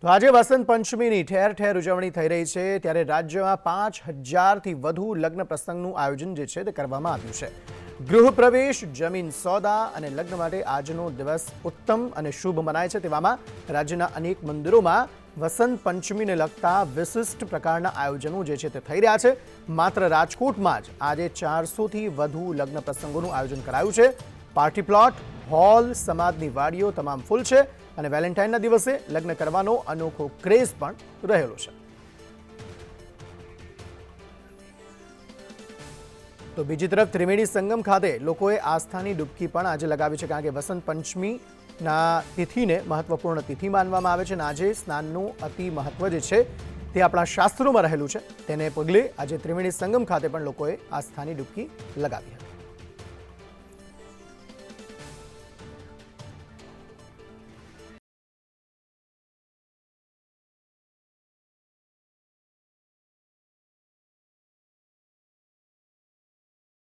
તો આજે વસંત પંચમીની ઠેર ઠેર ઉજવણી થઈ રહી છે ત્યારે રાજ્યમાં 5000થી વધુ લગ્ન પ્રસંગનું આયોજન જે છે તે કરવામાં આવ્યું છે। ગૃહપ્રવેશ, જમીન સોદા અને લગ્ન માટે આજનો દિવસ ઉત્તમ અને શુભ મનાય છે। તેવામાં રાજ્યના અનેક મંદિરોમાં વસંત પંચમીને લગતા વિશિષ્ટ પ્રકારના આયોજનો જે છે તે થઈ રહ્યા છે। માત્ર રાજકોટમાં જ આજે 400થી વધુ લગ્ન પ્રસંગોનું આયોજન કરાયું છે। પાર્ટી પ્લોટ, હોલ, સમાજની વાડીઓ તમામ ફૂલ છે અને વેલેન્ટાઇનના દિવસે લગ્ન કરવાનો અનોખો ક્રેઝ પણ રહેલો છે। તો બીજી તરફ ત્રિવેણી સંગમ ખાતે લોકોએ આસ્થાની ડૂબકી પણ આજે લગાવી છે, કારણ કે વસંત પંચમીના તિથિને મહત્વપૂર્ણ તિથિ માનવામાં આવે છે અને આજે સ્નાનનું અતિ મહત્વ જે છે તે આપણા શાસ્ત્રોમાં રહેલું છે। તેને પગલે આજે ત્રિવેણી સંગમ ખાતે પણ લોકોએ આસ્થાની ડૂબકી લગાવી હતી।